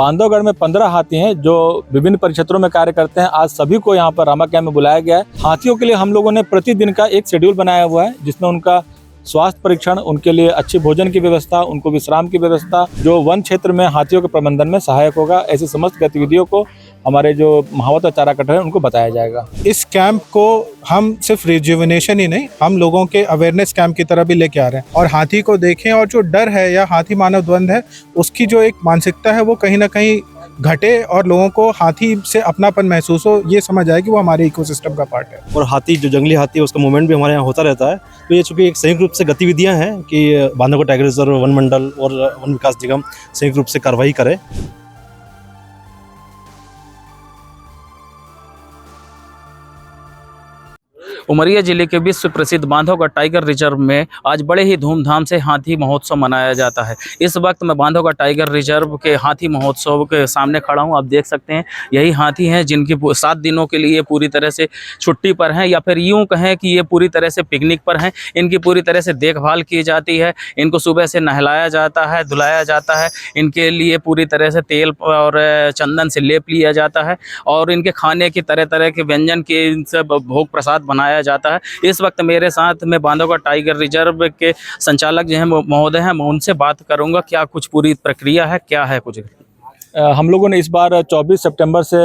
बांधवगढ़ में 15 हाथी हैं जो विभिन्न परिक्षेत्रों में कार्य करते हैं। आज सभी को यहाँ पर रामा कैंप में बुलाया गया है। हाथियों के लिए हम लोगों ने प्रतिदिन का एक शेड्यूल बनाया हुआ है, जिसमें उनका स्वास्थ्य परीक्षण, उनके लिए अच्छी भोजन की व्यवस्था, उनको विश्राम की व्यवस्था, जो वन क्षेत्र में हाथियों के प्रबंधन में सहायक होगा, ऐसी समस्त गतिविधियों को हमारे जो महावत और चारा कटर है उनको बताया जाएगा। इस कैंप को हम सिर्फ रिजुविनेशन ही नहीं, हम लोगों के अवेयरनेस कैंप की तरह भी लेके आ रहे हैं। और हाथी को देखें और जो डर है या हाथी मानव द्वंद है, उसकी जो एक मानसिकता है वो कहीं ना कहीं घटे और लोगों को हाथी से अपनापन महसूस हो, ये समझ आए कि वो हमारे इकोसिस्टम का पार्ट है। और हाथी जो जंगली हाथी है उसका मूवमेंट भी हमारे यहाँ होता रहता है। तो ये चूँकि एक संयुक्त रूप से गतिविधियाँ हैं कि बांधवगढ़ टाइगर रिजर्व, वन मंडल और वन विकास निगम संयुक्त रूप से कार्रवाई करे। उमरिया जिले के विश्व प्रसिद्ध बांधवगढ़ टाइगर रिजर्व में आज बड़े ही धूमधाम से हाथी महोत्सव मनाया जाता है। इस वक्त मैं बांधवगढ़ टाइगर रिजर्व के हाथी महोत्सव के सामने खड़ा हूं। आप देख सकते हैं यही हाथी हैं जिनकी 7 दिनों के लिए पूरी तरह से छुट्टी पर हैं, या फिर यूं कहें कि ये पूरी तरह से पिकनिक पर हैं। इनकी पूरी तरह से देखभाल की जाती है, इनको सुबह से नहलाया जाता है, धुलाया जाता है, इनके लिए पूरी तरह से तेल और चंदन से लेप लिया जाता है और इनके खाने की तरह तरह के व्यंजन के इनसे भोग प्रसाद बनाया जाता है। इस वक्त मेरे साथ में बांधवगढ़ टाइगर रिजर्व के संचालक जो हैं महोदय हैं, मैं उनसे बात करूंगा क्या कुछ पूरी प्रक्रिया है, क्या है कुछ। हम लोगों ने इस बार 24 सितंबर से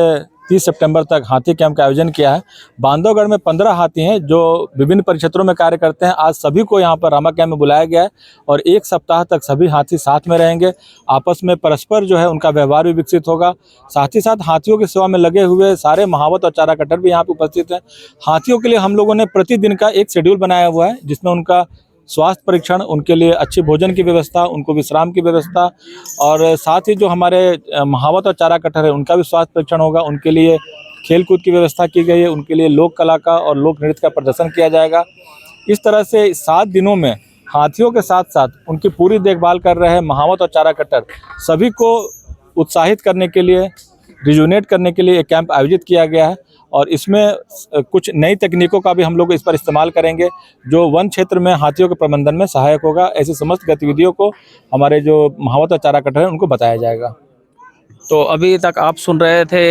30 सितंबर तक हाथी कैंप का आयोजन किया है। बांधवगढ़ में 15 हाथी हैं जो विभिन्न परिक्षेत्रों में कार्य करते हैं। आज सभी को यहाँ पर रामा कैंप में बुलाया गया है और 1 सप्ताह तक सभी हाथी साथ में रहेंगे। आपस में परस्पर जो है उनका व्यवहार भी विकसित होगा। साथ ही साथ हाथियों की सेवा में लगे हुए सारे महावत और चारा कटर भी यहाँ पे उपस्थित हैं। हाथियों के लिए हम लोगों ने प्रतिदिन का एक शेड्यूल बनाया हुआ है, जिसमें उनका स्वास्थ्य परीक्षण, उनके लिए अच्छी भोजन की व्यवस्था, उनको विश्राम की व्यवस्था और साथ ही जो हमारे महावत और चारा कटर है उनका भी स्वास्थ्य परीक्षण होगा। उनके लिए खेल कूद की व्यवस्था की गई है, उनके लिए लोक कला का और लोक नृत्य का प्रदर्शन किया जाएगा। इस तरह से 7 दिनों में हाथियों के साथ साथ उनकी पूरी देखभाल कर रहे महावत और चारा कटर सभी को उत्साहित करने के लिए, रिजुनेट करने के लिए एक कैंप आयोजित किया गया है। और इसमें कुछ नई तकनीकों का भी हम लोग इस पर इस्तेमाल करेंगे जो वन क्षेत्र में हाथियों के प्रबंधन में सहायक होगा। ऐसी समस्त गतिविधियों को हमारे जो महावत और चारा कटर हैं उनको बताया जाएगा। तो अभी तक आप सुन रहे थे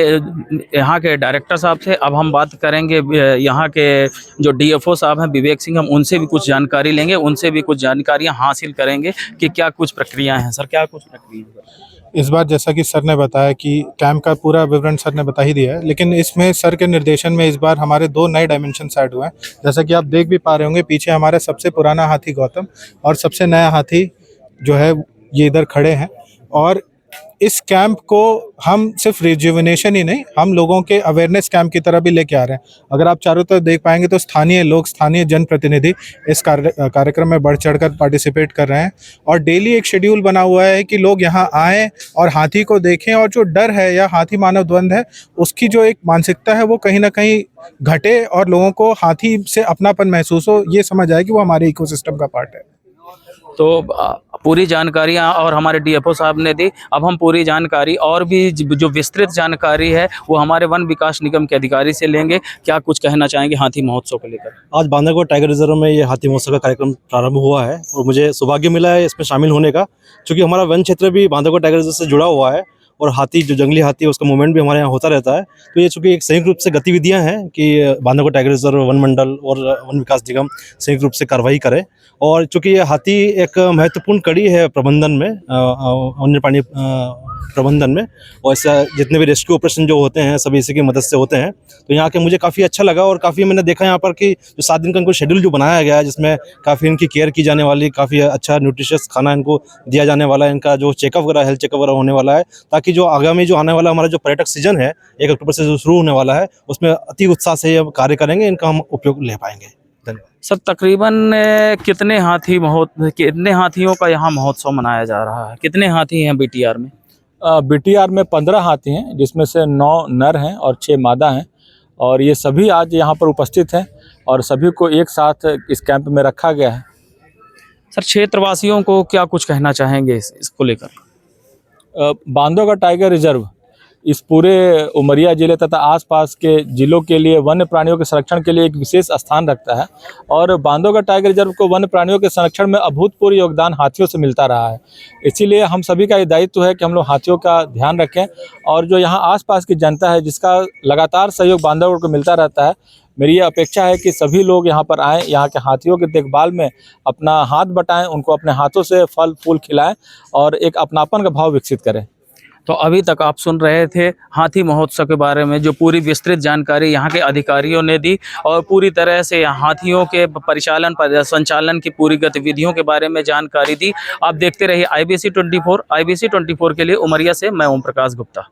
यहाँ के डायरेक्टर साहब से। अब हम बात करेंगे यहाँ के जो डीएफओ साहब हैं विवेक सिंह, हम उनसे भी कुछ जानकारी लेंगे, उनसे भी कुछ जानकारियाँ हासिल करेंगे कि क्या कुछ प्रक्रिया हैं। सर, क्या कुछ प्रक्रिया है इस बार? जैसा कि सर ने बताया कि कैंप का पूरा विवरण सर ने बता ही दिया है, लेकिन इसमें सर के निर्देशन में इस बार हमारे 2 नए डायमेंशन ऐड हुए हैं। जैसा कि आप देख भी पा रहे होंगे, पीछे हमारा सबसे पुराना हाथी गौतम और सबसे नया हाथी जो है ये इधर खड़े हैं। और इस कैंप को हम सिर्फ रिजुविनेशन ही नहीं, हम लोगों के अवेयरनेस कैंप की तरह भी लेके आ रहे हैं। अगर आप चारों तरफ देख पाएंगे तो स्थानीय लोग, स्थानीय जनप्रतिनिधि इस कार्यक्रम में बढ़ चढ़कर पार्टिसिपेट कर रहे हैं। और डेली एक शेड्यूल बना हुआ है कि लोग यहाँ आएँ और हाथी को देखें और जो डर है या हाथी मानव द्वंद है, उसकी जो एक मानसिकता है वो कहीं ना कहीं घटे और लोगों को हाथी से अपनापन महसूस हो, ये समझ आए कि वो हमारे इकोसिस्टम का पार्ट है। तो पूरी जानकारियाँ और हमारे डीएफओ साहब ने दी। अब हम पूरी जानकारी और भी जो विस्तृत जानकारी है वो हमारे वन विकास निगम के अधिकारी से लेंगे। क्या कुछ कहना चाहेंगे हाथी महोत्सव को लेकर? आज बांधवगढ़ टाइगर रिजर्व में ये हाथी महोत्सव का कार्यक्रम प्रारंभ हुआ है और मुझे सौभाग्य मिला है इसमें शामिल होने का, क्योंकि हमारा वन क्षेत्र भी बांधवगढ़ टाइगर रिजर्व से जुड़ा हुआ है और हाथी जो जंगली हाथी है उसका मूवमेंट भी हमारे यहाँ होता रहता है। तो ये चूँकि एक संयुक्त रूप से गतिविधियाँ हैं कि बांधवगढ़ टाइगर रिजर्व, वन मंडल और वन विकास निगम संयुक्त रूप से कार्रवाई करे। और चूँकि ये हाथी एक महत्वपूर्ण कड़ी है प्रबंधन में, वन्य प्राणी प्रबंधन में, और ऐसा जितने भी रेस्क्यू ऑपरेशन जो होते हैं सभी इसी की मदद से होते हैं। तो यहाँ के मुझे काफ़ी अच्छा लगा और काफ़ी मैंने देखा यहाँ पर कि जो 7 दिन का इनको शेड्यूल जो बनाया गया है, जिसमें काफ़ी इनकी केयर की जाने वाली, काफ़ी अच्छा न्यूट्रिशियस खाना इनको दिया जाने वाला है, इनका जो चेकअप वगैरह, हेल्थ चेकअप वगैरह होने वाला है, ताकि जो आगामी जो आने वाला हमारा जो पर्यटक सीजन है 1 अक्टूबर से जो शुरू होने वाला है उसमें अति उत्साह से ये कार्य करेंगे, इनका हम उपयोग ले पाएंगे। धन्यवाद। सर, तकरीबन कितने हाथियों का यहाँ महोत्सव मनाया जा रहा है? कितने हाथी हैं बीटीआर में? बीटीआर में 15 हाथी हैं, जिसमें से 9 नर हैं और 6 मादा हैं। और ये सभी आज यहाँ पर उपस्थित हैं और सभी को एक साथ इस कैंप में रखा गया है। सर, क्षेत्रवासियों को क्या कुछ कहना चाहेंगे इसको लेकर? बांधवगढ़ टाइगर रिजर्व इस पूरे उमरिया जिले तथा आसपास के जिलों के लिए वन्य प्राणियों के संरक्षण के लिए एक विशेष स्थान रखता है और बांधवगढ़ टाइगर रिजर्व को वन्य प्राणियों के संरक्षण में अभूतपूर्व योगदान हाथियों से मिलता रहा है। इसीलिए हम सभी का ये दायित्व है कि हम लोग हाथियों का ध्यान रखें और जो यहाँ आसपास की जनता है जिसका लगातार सहयोग बांधवगढ़ को मिलता रहता है, मेरी ये अपेक्षा है कि सभी लोग यहाँ पर आएँ, यहाँ के हाथियों के देखभाल में अपना हाथ बटाएं, उनको अपने हाथों से फल फूल खिलाएं और एक अपनापन का भाव विकसित करें। तो अभी तक आप सुन रहे थे हाथी महोत्सव के बारे में जो पूरी विस्तृत जानकारी यहाँ के अधिकारियों ने दी और पूरी तरह से हाथियों के परिचालन संचालन की पूरी गतिविधियों के बारे में जानकारी दी। आप देखते रहिए IBC 24 के लिए उमरिया से मैं ओम प्रकाश गुप्ता।